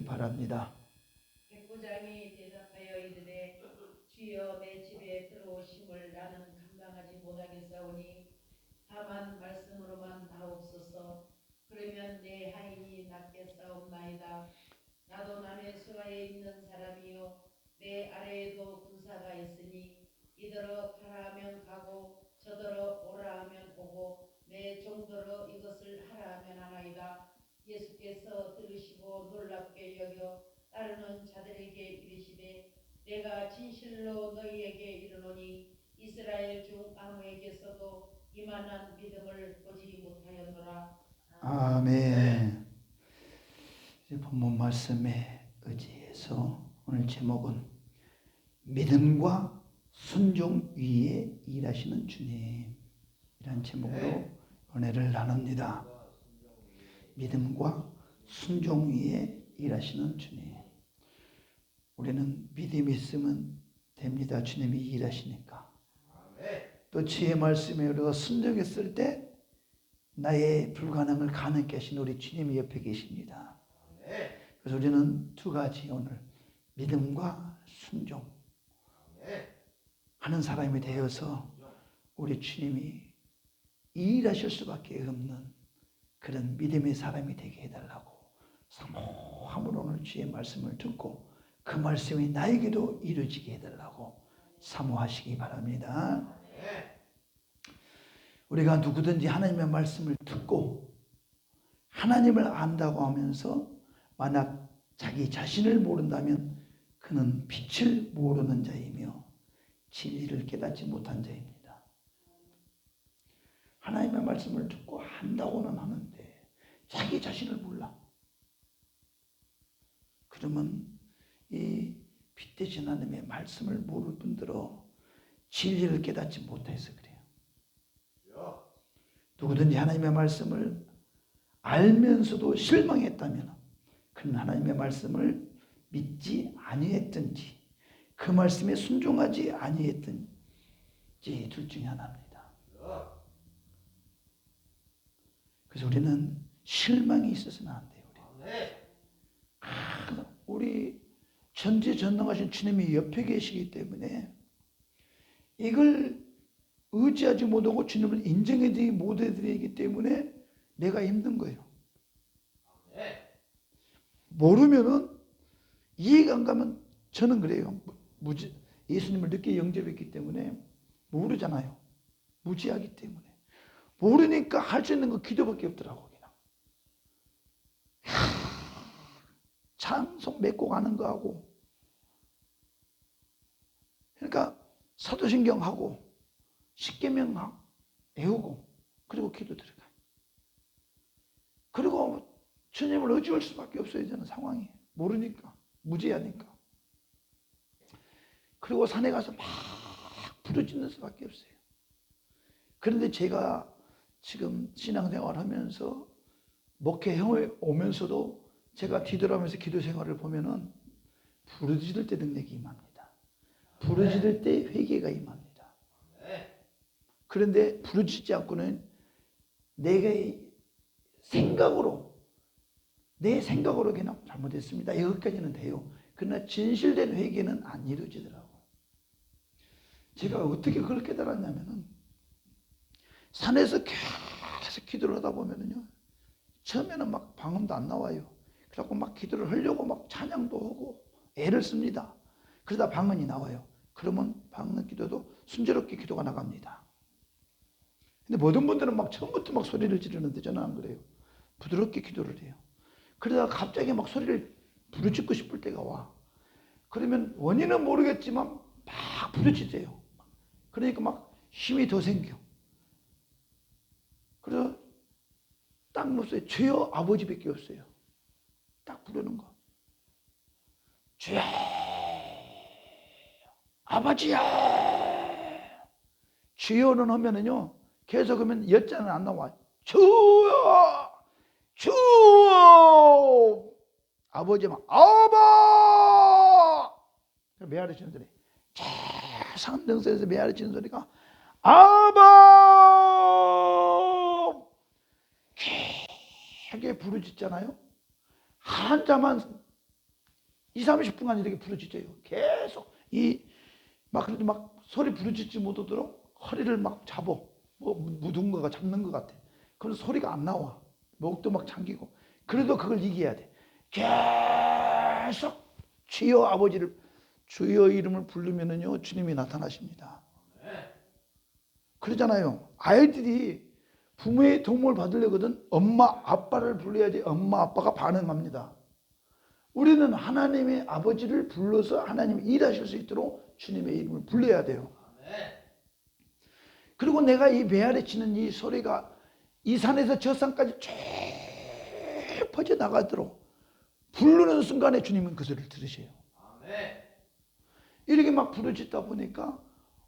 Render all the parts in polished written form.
바랍니다. 백부장이 대답하여 이르되 주여 내 집에 들어오심을 나는 감당하지 못하겠사오니 다만 말씀으로만 하옵소서. 그러면 내 하인이 낫겠사옵나이다. 나도 남의 수하에 있는 사람이요 내 아래에도 군사가 있으니 이더러 가라 하면 가고 저더러 오라 하면 오고 내 종더러 이것을 하라 하면 하나이다. 예수께서 들으시고 놀랍게 여겨 따르는 자들에게 이르시되 내가 진실로 너희에게 이르노니 이스라엘 중 아무에게서도 이만한 믿음을 보지 못하였노라. 아멘. 본문 말씀에 의지해서 오늘 제목은 믿음과 순종 위에 일하시는 주님 이란 제목으로 은혜를 나눕니다. 믿음과 순종 위에 일하시는 주님. 우리는 믿음이 있으면 됩니다. 주님이 일하시니까. 또 주의 말씀에 우리가 순종했을 때 나의 불가능을 가능케 하신 우리 주님이 옆에 계십니다. 그래서 우리는 두 가지 오늘 믿음과 순종 하는 사람이 되어서 우리 주님이 일하실 수밖에 없는 그런 믿음의 사람이 되게 해달라고 사모함으로 오늘 주의 말씀을 듣고 그 말씀이 나에게도 이루어지게 해달라고 사모하시기 바랍니다. 우리가 누구든지 하나님의 말씀을 듣고 하나님을 안다고 하면서 만약 자기 자신을 모른다면 그는 빛을 모르는 자이며 진리를 깨닫지 못한 자입니다. 하나님의 말씀을 듣고 안다고는 하는데 자기 자신을 몰라. 그러면 이 빛되신 하나님의 말씀을 모를 뿐더러 진리를 깨닫지 못해서 그래요. 누구든지 하나님의 말씀을 알면서도 실망했다면 그는 하나님의 말씀을 믿지 아니했든지 그 말씀에 순종하지 아니했든지 둘 중에 하나입니다. 그래서 우리는 실망이 있어서는 안 돼요. 우리 전지전능하신 주님이 옆에 계시기 때문에 이걸 의지하지 못하고 주님을 인정하지 못해드리기 때문에 내가 힘든 거예요. 모르면은 이해가 안 가면 저는 그래요. 예수님을 늦게 영접했기 때문에 모르잖아요. 무지하기 때문에. 모르니까 할 수 있는 거 기도밖에 없더라고. 그냥. 찬송 맺고 가는 거 하고. 그러니까 사도신경 하고 십계명 외우고 그리고 기도 들어가요. 그리고 주님을 의지할 수밖에 없어요. 저는 상황이. 모르니까. 무지하니까. 그리고 산에 가서 막 부르짖는 수밖에 없어요. 그런데 제가 지금 신앙생활 하면서 목회해 오면서도 제가 뒤돌아오면서 기도 생활을 보면은 부르짖을 때 능력이 임합니다. 부르짖을 때 회개가 임합니다. 그런데 부르짖지 않고는 내 생각으로 그냥 잘못했습니다. 여기까지는 돼요. 그러나 진실된 회개는 안 이루어지더라고. 제가 어떻게 그걸 깨달았냐면은 산에서 계속 기도를 하다 보면은요. 처음에는 막 방언도 안 나와요. 그래갖고 막 기도를 하려고 막 찬양도 하고 애를 씁니다. 그러다 방언이 나와요. 그러면 방언 기도도 순조롭게 기도가 나갑니다. 근데 모든 분들은 막 처음부터 막 소리를 지르는데 저는 안 그래요. 부드럽게 기도를 해요. 그러다가 갑자기 막 소리를 부르짖고 싶을 때가 와. 그러면 원인은 모르겠지만 막 부르짖어요. 그러니까 막 힘이 더 생겨. 그래서 딱 묻어요. 주여 아버지밖에 없어요. 딱 부르는 거. 주여 아버지야. 주여는 하면은요. 계속 하면 여자는 안 나와. 주여 주여 아버지만 아바 메아리 치는 소리. 상등세에서 메아리 치는 소리가 아바 크게 부르짖잖아요. 한자만 30분간 이렇게 부르짖어요. 계속 그래도 막 소리 부르짖지 못하도록 허리를 막 잡어. 뭐 묻은 거가 잡는 것 같아. 그런 소리가 안 나와. 목도 막 잠기고. 그래도 그걸 이겨야 돼. 계속 주여 아버지를 주여 이름을 부르면은요 주님이 나타나십니다. 그러잖아요. 아이들이 부모의 도움을 받으려거든 엄마 아빠를 불러야지 엄마 아빠가 반응합니다. 우리는 하나님의 아버지를 불러서 하나님이 일하실 수 있도록 주님의 이름을 불러야 돼요. 그리고 내가 이 메아리 치는 이 소리가 이 산에서 저 산까지 쭉 퍼져나가도록 부르는 순간에 주님은 그 소리를 들으셔요. 이렇게 막 부르짖다 보니까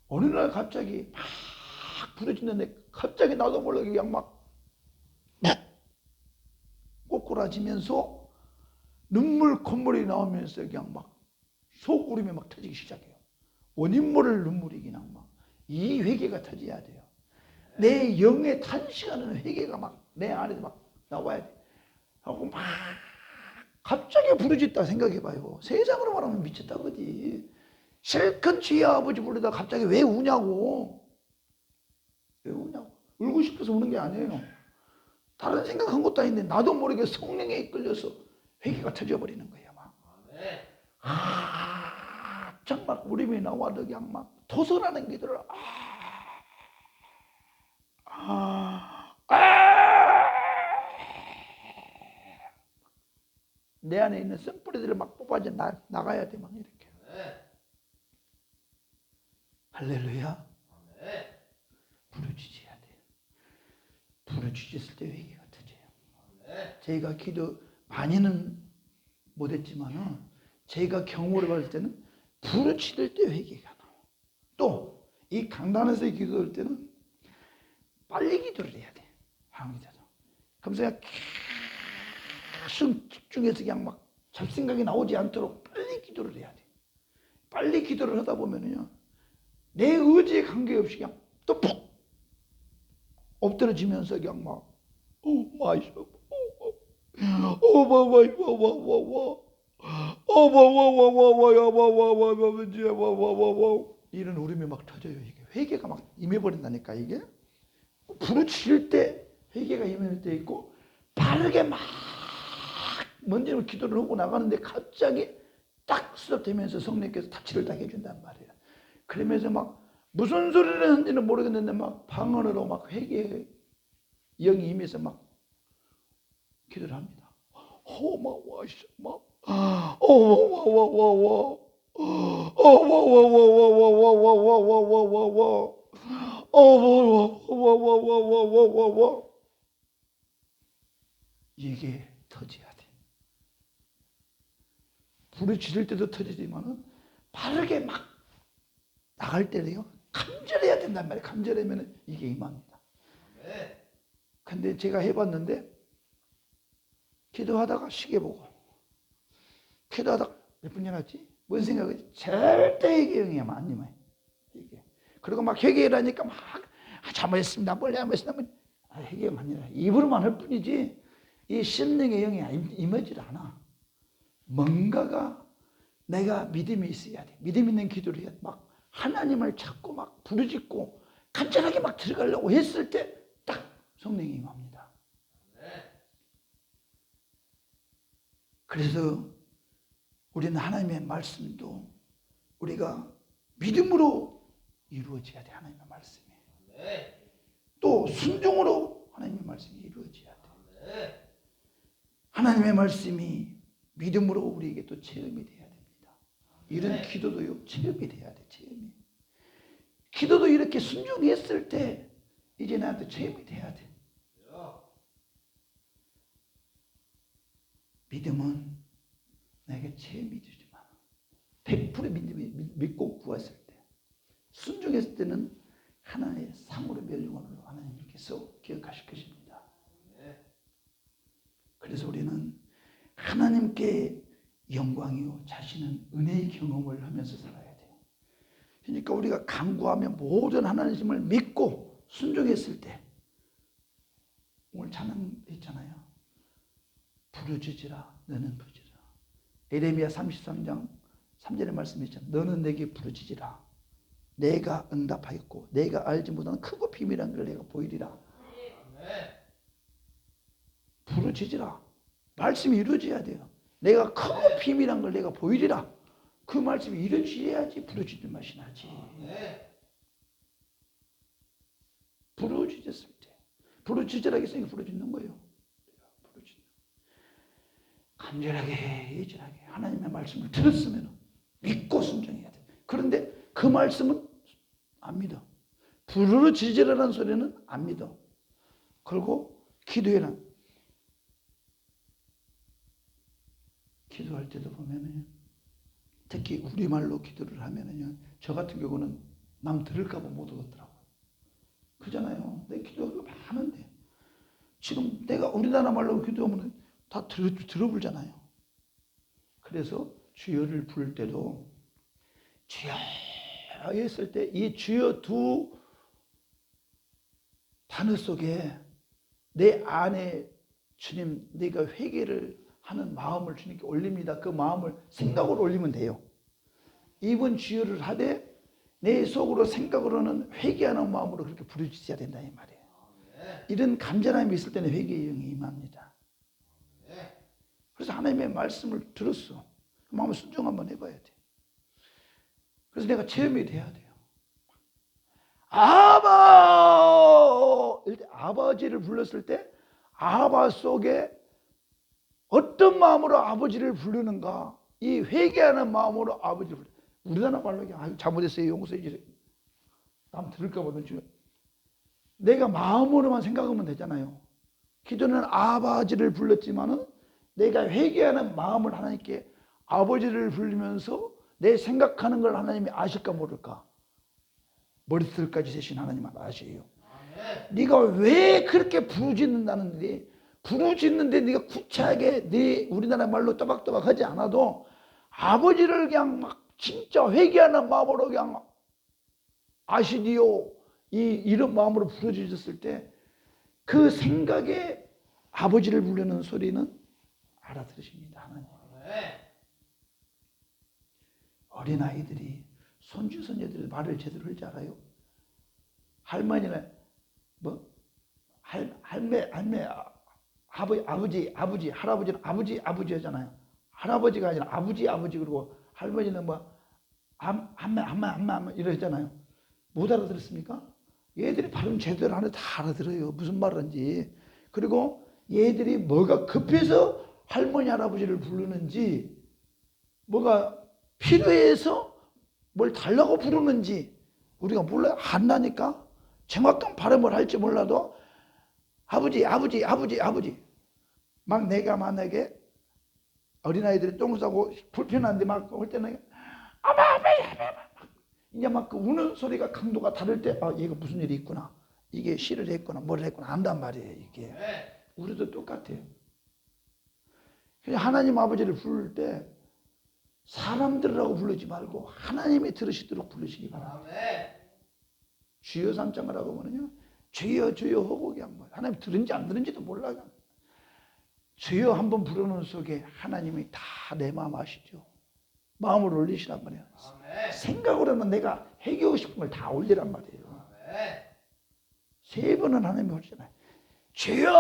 어느 날 갑자기 막 부르짖는데 갑자기 나도 모르게 그냥 막 꼬꾸라지면서 눈물 콧물이 나오면서 그냥 막 속울음이 막 터지기 시작해요. 원인 모를 눈물이 그냥 막 이 회개가 터져야 돼요. 내 영의 탄식하는 회개가 막 내 안에서 막 나와야 돼. 하고 막 갑자기 부르짖다 생각해봐요. 세상으로 말하면 미쳤다 그지. 실컷 주여 아버지 부르다 갑자기 왜 우냐고. 왜 우냐고. 울고 싶어서 우는 게 아니에요. 다른 생각한 것도 아닌데 나도 모르게 성령에 이끌려서 회개가 터져버리는 거예요. 막. 정말 울음이 나와도 그냥 막 토설하는 기도를 내 안에 있는 씀뿌리들을 막 뽑아져 나가야 돼. 막 이렇게. 할렐루야. 부르짖어야 돼. 부르짖었을 때 회개가 터져요. 저희가 기도 많이는 못했지만은 저희가 경험을 받을 때는 부르짖을 때 회개가 나와. 또 이 강단에서 기도할 때는 빨리 기도를 해야 돼. 항의자도. 그러면서 계속 집중해서 그냥 막 잡생각이 나오지 않도록 빨리 기도를 해야 돼. 빨리 기도를 하다 보면은요, 내 의지에 관계없이 그냥 또 푹 엎드러지면서 그냥 막, 이런 울음이 막 터져요. 이게 회개가 막 임해버린다니까. 이게 부르짖을 때 회개가 임할 때 있고, 빠르게 막 먼저 기도를 하고 나가는데 갑자기 딱 스톱되면서 성령께서 타치를 딱 해준단 말이에요. 그러면서 막 무슨 소리를 하는지는 모르겠는데 막 방언으로 막 회개 영이 임해서 막 기도를 합니다. 이게 터져야 돼. 부르짖을 때도 터지지만은 빠르게 막 나갈 때도요 간절해야 된단 말이에요. 간절하면 이게 임합니다. 근데 제가 해봤는데 기도하다가 시계 보고 기도하다가 몇 분 지났지? 뭔 생각이지? 절대 회개형이야 안 임해. 이게. 그리고 막 회개라니까 막 잘못했습니다. 뭘 잘못했습니다. 회개가 아니라 입으로만 할 뿐이지 이 심령의 영이 임하지 않아. 뭔가가 내가 믿음이 있어야 돼. 믿음 있는 기도를 해야 돼. 막 하나님을 찾고 막 부르짖고 간절하게 막 들어가려고 했을 때 딱 성령이 임합니다. 그래서 우리는 하나님의 말씀도 우리가 믿음으로 이루어져야 돼. 하나님의 말씀이. 또 순종으로 하나님의 말씀이 이루어져야 돼. 하나님의 말씀이 믿음으로 우리에게 또 체험이 돼야 됩니다. 이런 기도도요 체험이 돼야 돼. 체험이. 기도도 이렇게 순종했을 때 이제 나한테 체험이 돼야 돼. 믿음은 내게 체험이 되지만 100% 믿고 구했을 때 순종했을 때는 하나의 상으로 멸류관으로 하나님께서 기억하실 것입니다. 그래서 우리는 하나님께 영광이요 자신은 은혜의 경험을 하면서 살아야 돼요. 그러니까 우리가 간구하며 모든 하나님을 믿고 순종했을 때 오늘 찬양했잖아요. 부르짖으라 너는 부르짖으라 에레미야 33장 3절의 말씀이 있잖아. 너는 내게 부르짖으라. 내가 응답하였고 내가 알지 못하는 크고 비밀한 걸 내가 보이리라. 부르짖으라. 말씀이 이루어져야 돼요. 내가 크고 비밀한 걸 내가 보이리라. 그 말씀이 이루어져야지 부르짖는 맛이 나지. 부르짖었을 때. 부르짖으라 했으니까 부르짖는 거예요. 간절하게 예절하게 하나님의 말씀을 들었으면 믿고 순종해야 돼. 그런데 그 말씀은 안 믿어. 부르짖으라는 소리는 안 믿어. 그리고 기도에는 기도할 때도 보면은 특히 우리말로 기도를 하면은요, 저 같은 경우는 남 들을까봐 못 오겠더라고요. 그잖아요. 내 기도가 많은데 지금 내가 우리나라 말로 기도하면 다 들어보잖아요. 그래서 주여를 부를 때도 주여 했을 때 이 주여 두 단어 속에 내 안에 주님 내가 회개를 하는 마음을 주님께 올립니다. 그 마음을 생각으로 올리면 돼요. 이번 주여를 하되 내 속으로 생각으로는 회개하는 마음으로 그렇게 부르짖어야 된다 이 말이에요. 이런 간절함이 있을 때는 회개의 영이 임합니다. 그래서 하나님의 말씀을 들었어. 마음을 순종 한번 해봐야 돼. 그래서 내가 체험이 돼야 돼요. 아바! 아버지를 불렀을 때 아바 속에 어떤 마음으로 아버지를 부르는가? 이 회개하는 마음으로 아버지를 부르는. 우리나라 말로 아유 잘못했어요. 용서해 주세요. 남 들을까 보든지. 내가 마음으로만 생각하면 되잖아요. 기도는 아버지를 불렀지만은 내가 회개하는 마음을 하나님께 아버지를 부르면서 내 생각하는 걸 하나님이 아실까 모를까? 머리털까지 세신 하나님은 아시에요. 네가 왜 그렇게 부르짖는다는데 부르짖는데 네가 구차하게 네 우리나라 말로 또박또박 하지 않아도 아버지를 그냥 막 진짜 회개하는 마음으로 그냥 아시디요 이런 마음으로 부르짖었을 때 그 생각에 아버지를 부르는 소리는 알아들으십니다. 하나님. 어린아이들이 손주 손녀들이 말을 제대로 할 줄 알아요? 할머니는 뭐 할매 아버지 할아버지는 아버지 하잖아요. 할아버지가 아니라 아버지 그러고 할머니는 뭐 엄마 이러잖아요. 못 알아들었습니까? 얘들이 발음 제대로 하는데 다 알아들어요. 무슨 말인지. 그리고 얘들이 뭐가 급해서 할머니 할아버지를 부르는지 뭐가 필요해서 뭘 달라고 부르는지 우리가 몰라요. 한다니까. 정확한 발음을 할지 몰라도 아버지 막 내가 만약에 어린아이들이 똥 싸고 불편한데 막 올 때는 아마 이제 막 그 우는 소리가 강도가 다를 때 아 얘가 무슨 일이 있구나 이게 시를 했구나 뭐를 했구나 안단 말이에요. 이게 우리도 똑같아요. 하나님 아버지를 부를 때 사람들이라고 부르지 말고 하나님이 들으시도록 부르시기 바랍니다. 주여 삼장을 하고 보면요 주여 하고 그냥 뭐 하나님 들은지 안 들은지도 몰라요. 주여 한번 부르는 속에 하나님이 다 내 마음 아시죠. 마음을 올리시란 말이에요. 생각으로는 내가 해결하고 싶은 걸 다 올리란 말이에요. 3번은 하나님이 오시잖아요. 주여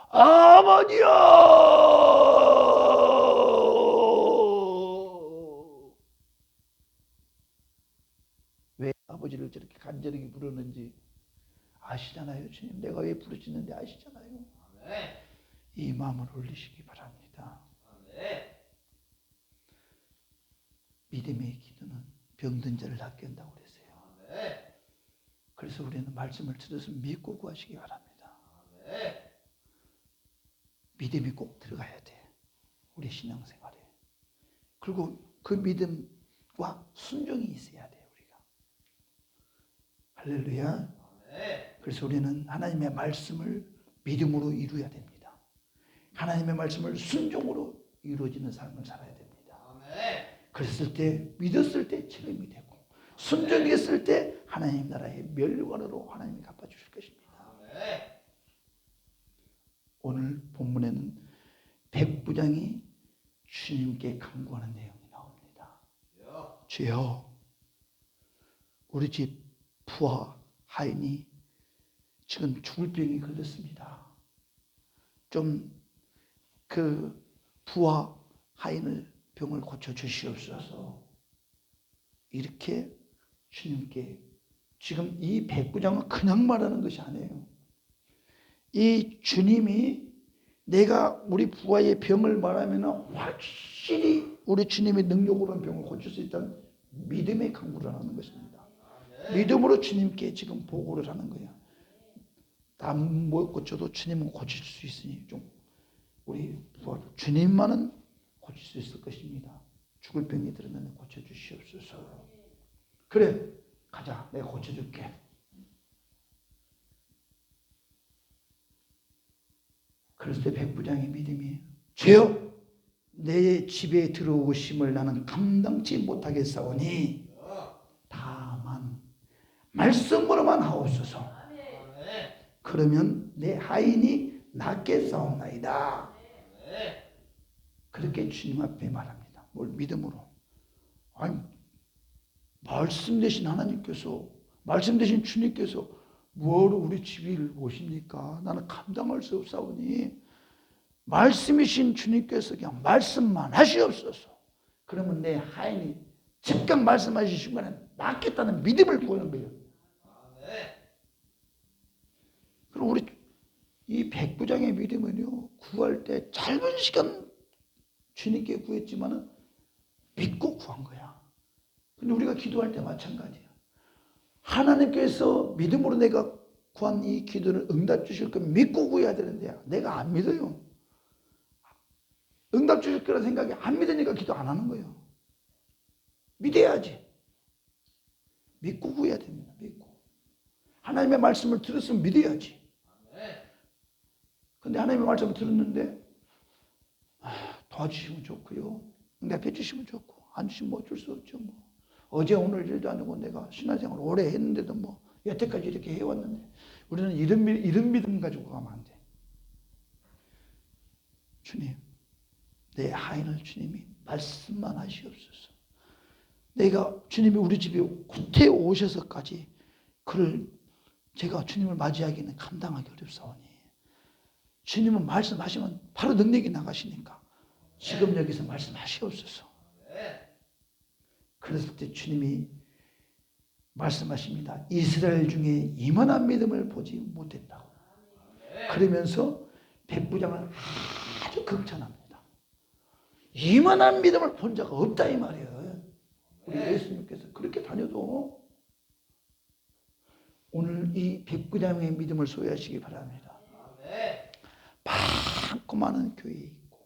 아버지여 왜 아버지를 저렇게 간절하게 부르는지 아시잖아요. 주님 내가 왜 부르짖는데 아시잖아요. 이 마음을 올리시기 바랍니다. 믿음의 기도는 병든 자를 낫게 한다고 그랬어요. 그래서 우리는 말씀을 들어서 믿고 구하시기 바랍니다. 믿음이 꼭 들어가야 돼. 우리 신앙생활에. 그리고 그 믿음과 순종이 있어야 돼. 우리가. 할렐루야. 그래서 우리는 하나님의 말씀을 믿음으로 이루어야 됩니다. 하나님의 말씀을 순종으로 이루어지는 삶을 살아야 됩니다. 그랬을 때 믿었을 때 체험이 되고 순종했을 때 하나님 나라의 멸관으로 하나님이 갚아주실 것입니다. 오늘 본문에는 백부장이 주님께 간구하는 내용이 나옵니다. 주여, 우리 집 부하 하인이 지금 죽을 병이 걸렸습니다. 좀 그 부하 하인을 병을 고쳐 주시옵소서. 이렇게 주님께, 지금 이 백부장은 그냥 말하는 것이 아니에요. 이 주님이 내가 우리 부하의 병을 말하면 확실히 우리 주님의 능력으로는 병을 고칠 수 있다는 믿음의 강구를 하는 것입니다. 믿음으로 주님께 지금 보고를 하는 거야. 다 못 고쳐도 주님은 고칠 수 있으니 좀 우리 부하 주님만은 고칠 수 있을 것입니다. 죽을 병이 들었는데 고쳐주시옵소서. 그래, 가자, 내가 고쳐줄게. 그랬을 때 백부장의 믿음이, 주여, 내 집에 들어오심을 나는 감당치 못하겠사오니 다만 말씀으로만 하옵소서. 그러면 내 하인이 낫겠사옵나이다. 그렇게 주님 앞에 말합니다. 뭘 믿음으로. 아니, 말씀 되신 하나님께서, 말씀 되신 주님께서 뭐하러 우리 집을 오십니까? 나는 감당할 수 없사오니 말씀이신 주님께서 그냥 말씀만 하시옵소서. 그러면 내 하인이 즉각 말씀하신 순간에 낫겠다는 믿음을 보이는 거예요. 그리고 우리 이 백부장의 믿음은요, 구할 때 짧은 시간 주님께 구했지만은 믿고 구한 거야. 근데 우리가 기도할 때 마찬가지야. 하나님께서 믿음으로 내가 구한 이 기도를 응답 주실 거 믿고 구해야 되는데 내가 안 믿어요. 응답 주실 거라는 생각이 안 믿으니까 기도 안 하는 거예요. 믿어야지. 믿고 구해야 됩니다. 믿고. 하나님의 말씀을 들었으면 믿어야지. 근데 하나님의 말씀을 들었는데 도와주시면 좋고요. 응답해 주시면 좋고 안 주시면 어쩔 수 없죠. 뭐. 어제 오늘 일도 아니고 내가 신앙생활 오래 했는데도 뭐 여태까지 이렇게 해왔는데 우리는 이런 믿음 가지고 가면 안 돼. 주님, 내 하인을 주님이 말씀만 하시옵소서. 내가 주님이 우리 집에 구태 오셔서까지 그를 제가 주님을 맞이하기는 감당하기 어렵사오니 주님은 말씀하시면 바로 능력이 나가시니까 지금 여기서 말씀하시옵소서. 그랬을 때 주님이 말씀하십니다. 이스라엘 중에 이만한 믿음을 보지 못했다고. 그러면서 백부장을 아주 극찬합니다. 이만한 믿음을 본 자가 없다 이 말이에요. 우리 예수님께서 그렇게 다녀도 오늘 이 백부장의 믿음을 소유하시기 바랍니다. 많고 많은 교회에 있고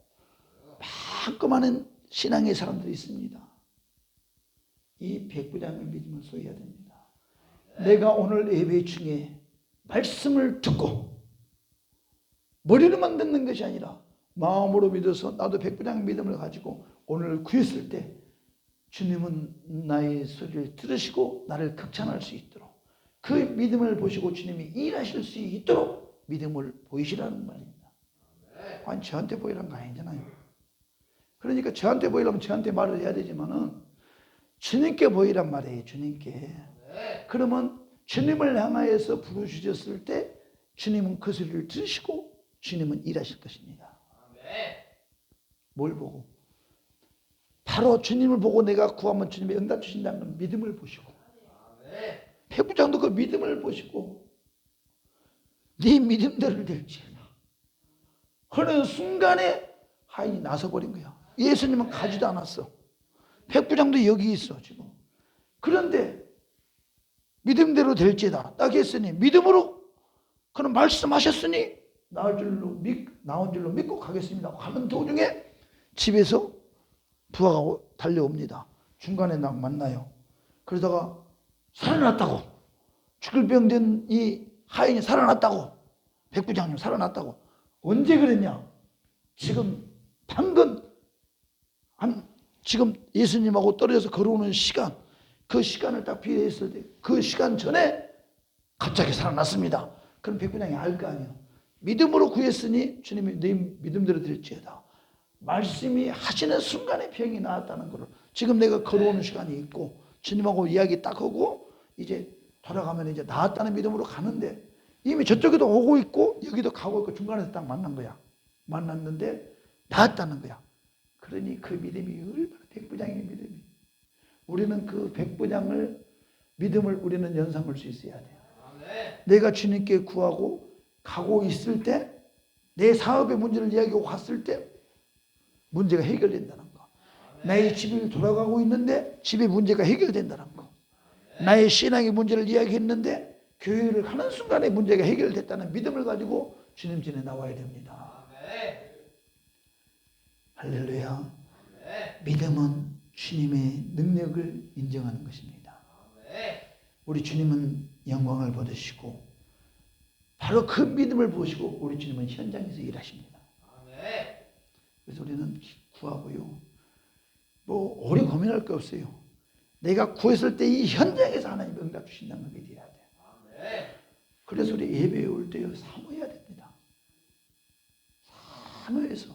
많고 많은 신앙의 사람들이 있습니다. 이 백부장의 믿음을 소유해야 됩니다. 내가 오늘 예배 중에 말씀을 듣고 머리로만 듣는 것이 아니라 마음으로 믿어서 나도 백부장의 믿음을 가지고 오늘 구했을 때 주님은 나의 소리를 들으시고 나를 극찬할 수 있도록 그 믿음을 보시고 주님이 일하실 수 있도록 믿음을 보이시라는 말입니다. 아니 저한테 보이라는 거 아니잖아요. 그러니까 저한테 보이려면 저한테 말을 해야 되지만은 주님께 보이란 말이에요. 주님께. 그러면 주님을 향하여서 부르주셨을 때 주님은 그 소리를 들으시고 주님은 일하실 것입니다. 뭘 보고? 바로 주님을 보고 내가 구하면 주님이 응답 주신다는 건 믿음을 보시고 백부장도 그 믿음을 보시고 네 믿음대로 될지어다 하는 순간에 하인이 나서버린 거야. 예수님은 가지도 않았어. 백부장도 여기 있어 지금. 그런데 믿음대로 될지다 딱 했으니 믿음으로 그는 말씀하셨으니 나온 줄로 믿고 가겠습니다. 가는 도중에 집에서 부하가 달려옵니다. 중간에 나 만나요. 그러다가 살아났다고, 죽을 병 든 이 하인이 살아났다고, 백부장님 살아났다고. 언제 그랬냐? 지금 방금 지금 예수님하고 떨어져서 걸어오는 시간, 그 시간을 딱 비교했을 때 그 시간 전에 갑자기 살아났습니다. 그럼 백부장이 알 거 아니에요. 믿음으로 구했으니 주님이 네 믿음대로 될지어다. 말씀이 하시는 순간에 병이 나았다는 거를 지금 내가 걸어오는 시간이 있고 주님하고 이야기 딱 하고 이제 돌아가면 이제 나았다는 믿음으로 가는데 이미 저쪽에도 오고 있고 여기도 가고 있고 중간에서 딱 만난 거야. 만났는데 나았다는 거야. 그러니 그 믿음이 얼마나 백부장의 믿음이. 우리는 그 백부장을 믿음을 우리는 연상할 수 있어야 돼요. 내가 주님께 구하고 가고 있을 때 내 사업의 문제를 이야기하고 갔을 때 문제가 해결된다는 거. 나의 집을 돌아가고 있는데 집의 문제가 해결된다는 거. 나의 신앙의 문제를 이야기했는데 교회를 가는 순간에 문제가 해결됐다는 믿음을 가지고 주님 전에 나와야 됩니다. 할렐루야. 믿음은 주님의 능력을 인정하는 것입니다. 우리 주님은 영광을 받으시고 바로 그 믿음을 보시고 우리 주님은 현장에서 일하십니다. 그래서 우리는 구하고요. 뭐 오래 고민할 게 없어요. 내가 구했을 때 이 현장에서 하나님 응답 주신다는 걸 믿어야 돼요. 그래서 우리 예배에 올 때요 사모해야 됩니다. 사모해서.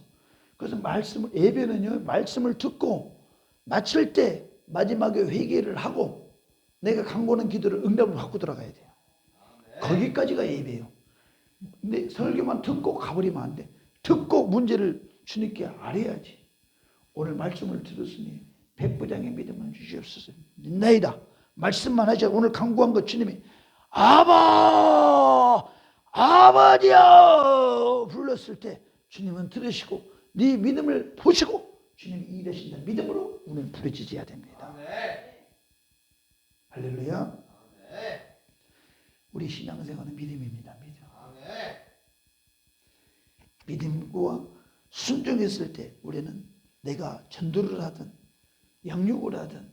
그래서 말씀을 예배는요 말씀을 듣고 마칠 때 마지막에 회개를 하고 내가 간구하는 기도를 응답을 받고 들어가야 돼요. 거기까지가 예배예요. 근데 설교만 듣고 가버리면 안 돼. 듣고 문제를 주님께 알아야지. 오늘 말씀을 들었으니 백부장의 믿음을 주시옵소서. 믿나이다. 말씀만 하자. 오늘 간구한 것 주님이 아바 아버지여 불렀을 때 주님은 들으시고 네 믿음을 보시고 주님이 일하신다는 믿음으로 우리는 부르짖어야 됩니다. 할렐루야. 우리 신앙생활은 믿음입니다. 믿음. 믿음과 순종했을 때 우리는 내가 전도를 하든 양육을 하든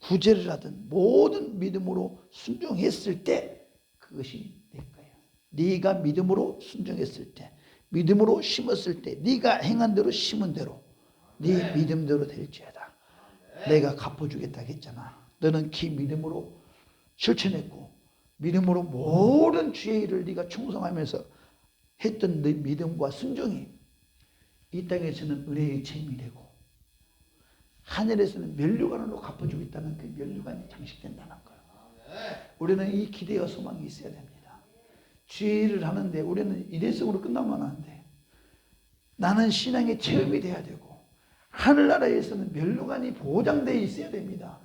구제를 하든 모든 믿음으로 순종했을 때 그것이 내 거야. 네가 믿음으로 순종했을 때 믿음으로 심었을 때 네가 행한 대로 심은 대로 네 믿음대로 될지어다. 내가 갚아주겠다 했잖아. 너는 그 믿음으로 실천했고 믿음으로 모든 주의 일을 네가 충성하면서 했던 네 믿음과 순종이 이 땅에서는 은혜의 잼이 되고 하늘에서는 면류관으로 갚아주겠다는 그 면류관이 장식된다는 거예요. 우리는 이 기대와 소망이 있어야 됩니다. 주의 일을 하는데 우리는 일회성으로 끝나면 안 돼. 나는 신앙의 체험이 돼야 되고 하늘나라에서는 면류관이 보장되어 있어야 됩니다.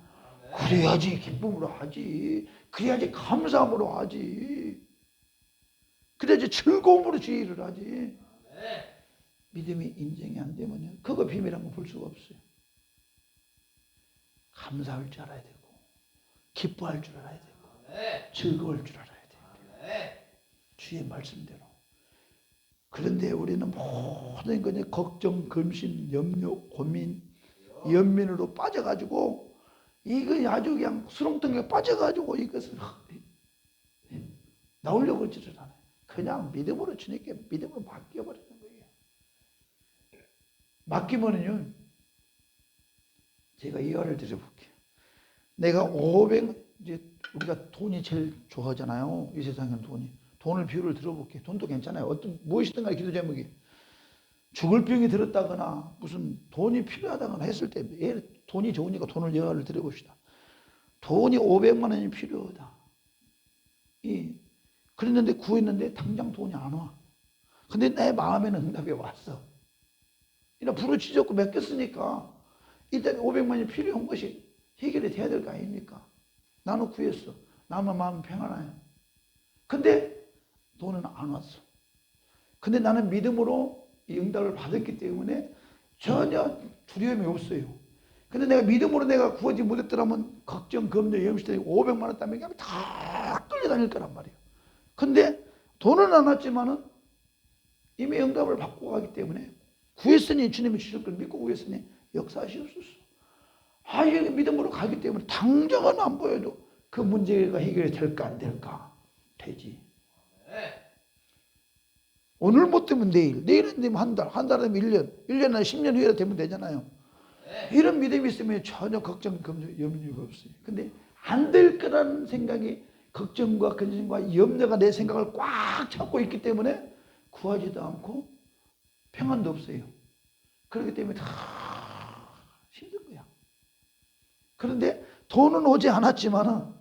그래야지 기쁨으로 하지. 그래야지 감사함으로 하지. 그래야지 즐거움으로 주의 일을 하지. 믿음이 인정이 안 되면요 그거 비밀한 거 볼 수가 없어요. 감사할 줄 알아야 되고 기뻐할 줄 알아야 되고 즐거울 줄 알아야 돼요. 주의 말씀대로. 그런데 우리는 모든 것에 걱정, 근심, 염려, 고민, 연민으로 빠져가지고 이거 아주 그냥 수렁덩이에 빠져가지고 이것을 나오려고 하지를 않아요. 그냥 믿음으로 주님께 믿음으로 맡겨버리는 거예요. 맡기면은요 제가 이해를 드려볼게요. 내가 500 이제 우리가 돈이 제일 좋아하잖아요. 이 세상에는 돈을 비유를 들어볼게요. 돈도 괜찮아요. 어떤 무엇이든 간에 기도 제목이 죽을 병이 들었다거나 무슨 돈이 필요하다거나 했을 때 돈이 좋으니까 돈을 예화를 드려봅시다. 돈이 500만 원이 필요하다. 그랬는데 구했는데 당장 돈이 안 와. 근데 내 마음에는 응답이 왔어. 이나 부르짖었고 맡겼으니까 일단 500만 원이 필요한 것이 해결이 돼야 될 거 아닙니까? 나는 구했어. 나만 마음 평안해요. 근데 돈은 안 왔어. 근데 나는 믿음으로 이 응답을 받았기 때문에 전혀 두려움이 없어요. 근데 내가 믿음으로 내가 구하지 못했더라면 걱정, 검정, 염려 때문에 500만 원 따면 다 끌려다닐 거란 말이에요. 근데 돈은 안 왔지만은 이미 응답을 받고 가기 때문에 구했으니 주님이 주실 걸 믿고 구했으니 역사하시옵소서. 이게 믿음으로 가기 때문에 당장은 안 보여도 그 문제가 해결이 될까 안 될까? 되지. 오늘 못 되면 내일은 되면 한 달, 한 달은 1년, 1년은 10년 후에 되면 되잖아요. 이런 믿음이 있으면 전혀 걱정, 염려가 없어요. 근데 안 될 거라는 생각이 걱정과 근심과 염려가 내 생각을 꽉 잡고 있기 때문에 구하지도 않고 평안도 없어요. 그렇기 때문에 다 힘든 거야. 그런데 돈은 오지 않았지만은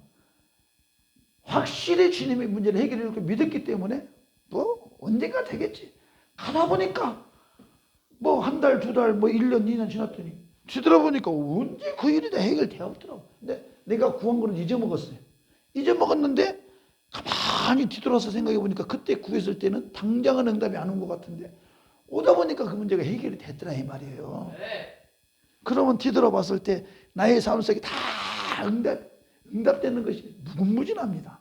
확실히 주님이 문제를 해결해 줄 믿었기 때문에 뭐 언젠가 되겠지. 가다 보니까 뭐 한 달, 두 달, 뭐 1년, 2년 지났더니 뒤돌아보니까 언제 그 일이 다 해결되었더라고. 근데 내가 구한 거는 잊어먹었어요. 잊어먹었는데 가만히 뒤돌아서 생각해 보니까 그때 구했을 때는 당장은 응답이 안 온 것 같은데 오다 보니까 그 문제가 해결이 됐더라 이 말이에요. 그러면 뒤돌아봤을 때 나의 삶 속에 다 응답되는 것이 무궁무진합니다.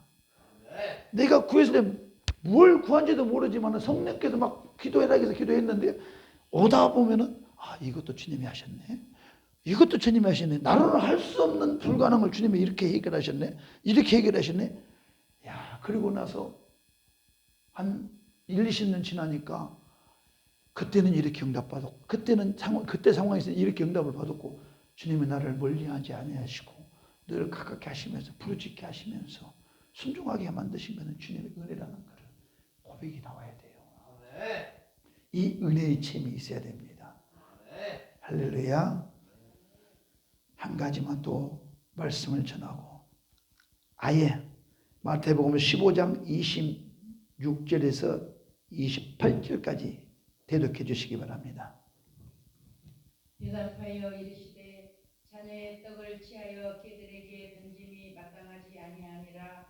내가 구했을 때 뭘 구한지도 모르지만 성령께서 막 기도해라 해서 기도했는데 오다 보면은 이것도 주님이 하셨네. 이것도 주님이 하셨네. 나로는 할 수 없는 불가능을 주님이 이렇게 해결하셨네. 이렇게 해결하셨네. 야, 그리고 나서 한 1, 20년 지나니까 그때는 이렇게 응답받았고 그때 상황에서 이렇게 응답을 받았고 주님이 나를 멀리하지 아니하시고 늘 가깝게 하시면서 부르짖게 하시면서 순종하게 만드신 것은 주님의 은혜라는 것을 고백이 나와야 돼요. 이 은혜의 체험이 있어야 됩니다. 할렐루야. 한 가지만 또 말씀을 전하고 아예 마태복음 15장 26절에서 28절까지 대독해 주시기 바랍니다. 대답하여 이르시되 자녀의 떡을 취하여 개들에게 던짐이 마땅하지 아니하니라.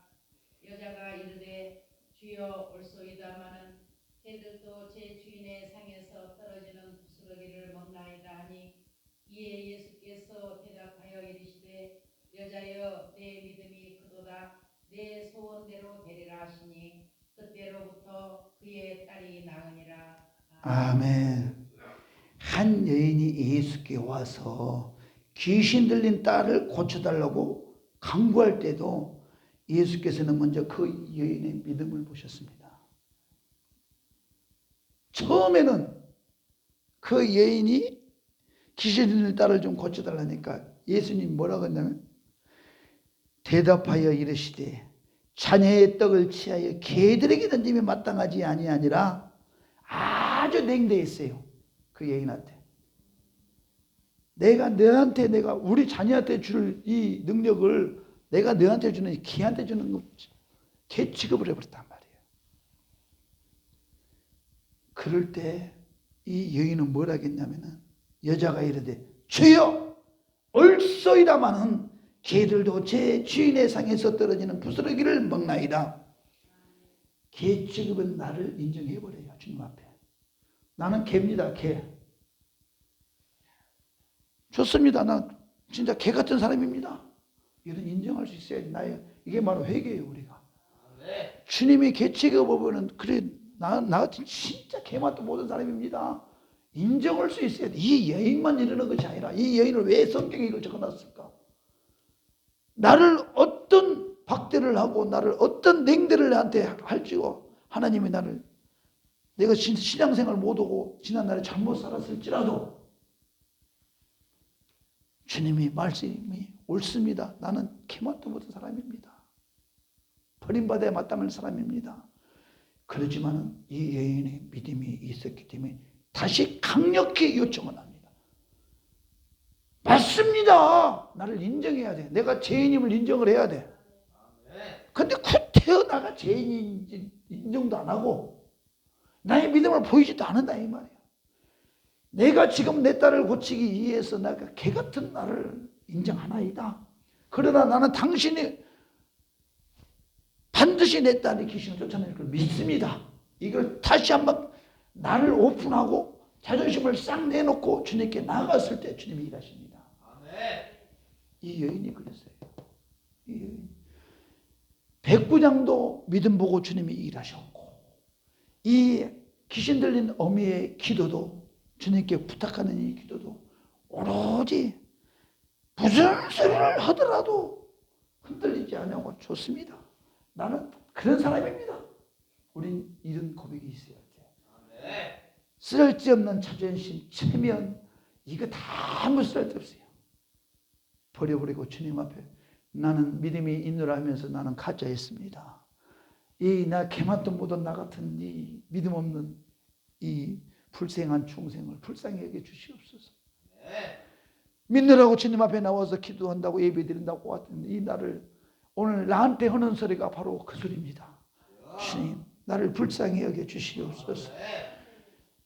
여자가 이르되 주여 올소이다마는 개들도 제 주인의 상에서 떨어지는 부스러기를 먹나이다 하니 이에 예수께서 대답하여 이르시되 여자여 내 믿음이 크도다. 내 소원대로 되리라 하시니 그때로부터 그의 딸이 나으니라. 아멘. 한 여인이 예수께 와서 귀신 들린 딸을 고쳐달라고 간구할 때도 예수께서는 먼저 그 여인의 믿음을 보셨습니다. 처음에는 그 여인이 귀신 들린 딸을 좀 고쳐달라니까 예수님이 뭐라고 했냐면 대답하여 이르시되 자녀의 떡을 취하여 개들에게 던짐이 마땅하지 아니하니라. 아주 냉대했어요. 그 여인한테. 내가 우리 자녀한테 줄 이 능력을 내가 너한테 주는 개한테 주는 거 개 취급을 해버렸단 말이에요. 그럴 때 이 여인은 뭐라 했냐면은 여자가 이르되 주여 올소이다마는 개들도 제 주인의 상에서 떨어지는 부스러기를 먹나이다. 개 취급은 나를 인정해버려요. 주님 앞에. 나는 개입니다. 개. 좋습니다. 나 진짜 개 같은 사람입니다. 이런 인정할 수 있어야지. 이게 바로 회개예요. 우리가. 주님이 개 취급을 그래 나 같은 진짜 개맛도 모든 사람입니다. 인정할 수 있어야 돼. 이 여인만 이러는 것이 아니라 이 여인을 왜 성경에 이걸 적어놨을까? 나를 어떤 박대를 하고 나를 어떤 냉대를 나한테 할지고 하나님이 내가 신앙생활 못하고 지난날에 잘못 살았을지라도 주님이 말씀이 옳습니다. 나는 개맛도 못한 사람입니다. 버림받아야 마땅한 사람입니다. 그렇지만 이 여인의 믿음이 있었기 때문에 다시 강력히 요청을 합니다. 맞습니다. 나를 인정해야 돼. 내가 죄인임을 인정을 해야 돼. 근데 태어나가 죄인인지 인정도 안 하고 나의 믿음을 보이지도 않는다 이 말이야. 내가 지금 내 딸을 고치기 위해서 내가 개 같은 나를 인정하나이다. 그러나 나는 당신이 반드시 내 딸이 귀신을 쫓아낼 걸 믿습니다. 이걸 다시 한번 나를 오픈하고 자존심을 싹 내놓고 주님께 나갔을 때 주님이 일하십니다. 이 여인이 그랬어요. 이 여인. 백부장도 믿음 보고 주님이 일하셨고 이 귀신 들린 어미의 기도도 주님께 부탁하는 이 기도도 오로지 무슨 소리를 하더라도 흔들리지 않냐고 좋습니다. 나는 그런 사람입니다. 우린 이런 고백이 있어야 돼. 쓸데없는 자존심, 체면 이거 다 아무 쓸데없어요. 버려버리고 주님 앞에 나는 믿음이 있노라 하면서 나는 가짜였습니다. 나 개맛도 못한 나 같은 이 믿음 없는 이 불생한 중생을 불쌍히 여겨 주시옵소서. 믿느라고 주님 앞에 나와서 기도한다고 예배드린다고 왔던 이 나를 오늘 나한테 하는 소리가 바로 그 소리입니다. 주님, 나를 불쌍히 여겨 주시옵소서.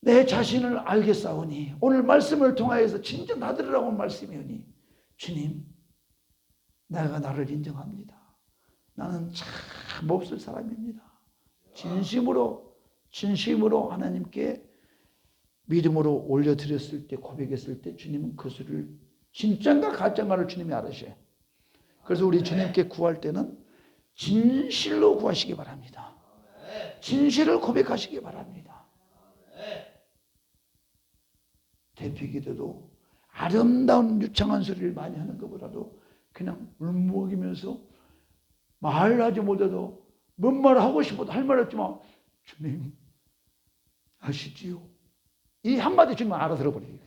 내 자신을 알겠사오니 오늘 말씀을 통하여서 진짜 나들으라고 말씀이오니 주님, 내가 나를 인정합니다. 나는 참 몹쓸 사람입니다. 진심으로 하나님께 믿음으로 올려드렸을 때, 고백했을 때 주님은 그 소리를 진짠가 가짠가를 주님이 알으셔요. 그래서 우리 주님께 구할 때는 진실로 구하시기 바랍니다. 진실을 고백하시기 바랍니다. 대피기도도 아름다운 유창한 소리를 많이 하는 것보다도 그냥 울먹이면서 말하지 못해도 뭔 말을 하고 싶어도 할 말 없지만 주님 아시지요? 이 한마디 주님 알아들어버려요.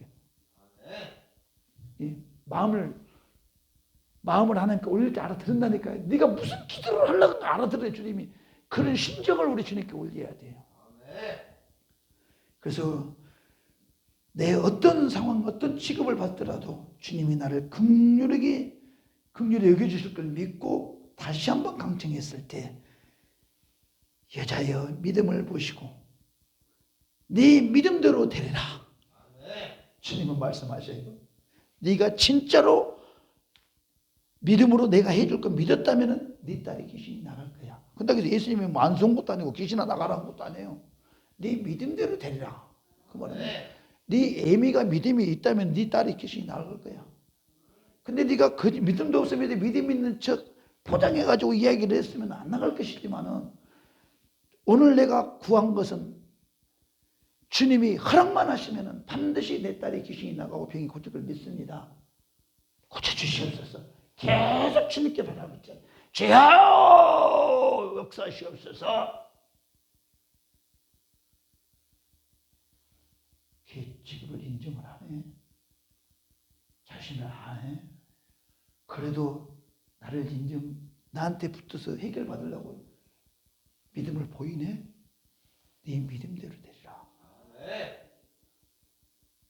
이 마음을 하나님께 올릴 때 알아듣는다니까요. 네가 무슨 기도를 하려고 알아들어요. 주님이 그런 심정을 우리 주님께 올려야 돼요. 그래서 내 어떤 상황, 어떤 취급을 받더라도 주님이 나를 긍휼히 여겨주실 걸 믿고 다시 한번 강청했을 때 여자여 믿음을 보시고 네 믿음대로 되리라. 주님은 말씀하셔요. 네가 진짜로 믿음으로 내가 해줄 거 믿었다면 네 딸이 귀신이 나갈 거야. 근데 그래서 예수님이 안 쏜 것도 아니고 귀신아 나가라는 것도 아니에요. 네 믿음대로 되리라. 그 말은 네 애미가 믿음이 있다면 네 딸이 귀신이 나갈 거야. 근데 네가 그 믿음도 없으면 믿음 있는 척 포장해가지고 이야기를 했으면 안 나갈 것이지만은 오늘 내가 구한 것은 주님이 허락만 하시면은 반드시 내 딸이 귀신이 나가고 병이 고칠 걸 믿습니다. 고쳐주시옵소서. 계속 주님께 바라고 있잖아요. 주여 역사하시옵소서. 기집을 인정을 안 해. 자신을 안 해. 그래도 나를 나한테 붙어서 해결받으려고 믿음을 보이네. 네 믿음대로 되리라.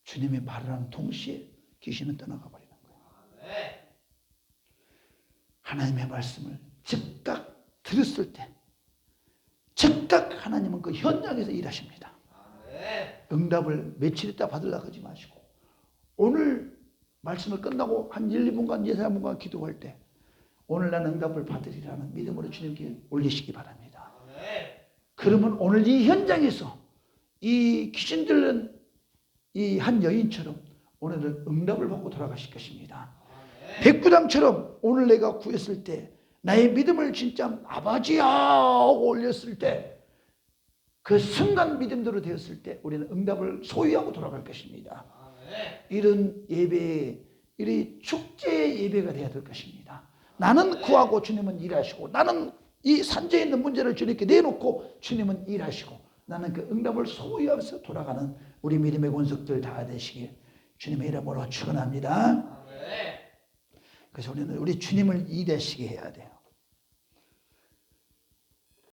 주님의 말을 하는 동시에 귀신은 떠나가 버리는 거예요. 하나님의 말씀을 즉각 들었을 때 즉각 하나님은 그 현장에서 일하십니다. 응답을 며칠 있다 받으려고 하지 마시고 오늘 말씀을 끝나고 한 1, 2분간, 2, 3분간 기도할 때 오늘 난 응답을 받으리라는 믿음으로 주님께 올리시기 바랍니다. 그러면 오늘 이 현장에서 이 귀신 들린 이 한 여인처럼 오늘은 응답을 받고 돌아가실 것입니다. 백부장처럼 오늘 내가 구했을 때 나의 믿음을 진짜 아버지야 하고 올렸을 때 그 순간 믿음대로 되었을 때 우리는 응답을 소유하고 돌아갈 것입니다. 이런 예배, 이런 축제의 예배가 되어야 될 것입니다. 나는 구하고 주님은 일하시고 나는 이 산재에 있는 문제를 주님께 내놓고 주님은 일하시고 나는 그 응답을 소유하면서 돌아가는 우리 믿음의 권속들 다 되시길 주님의 이름으로 축원합니다. 그래서 우리는 우리 주님을 일하시게 해야 돼요.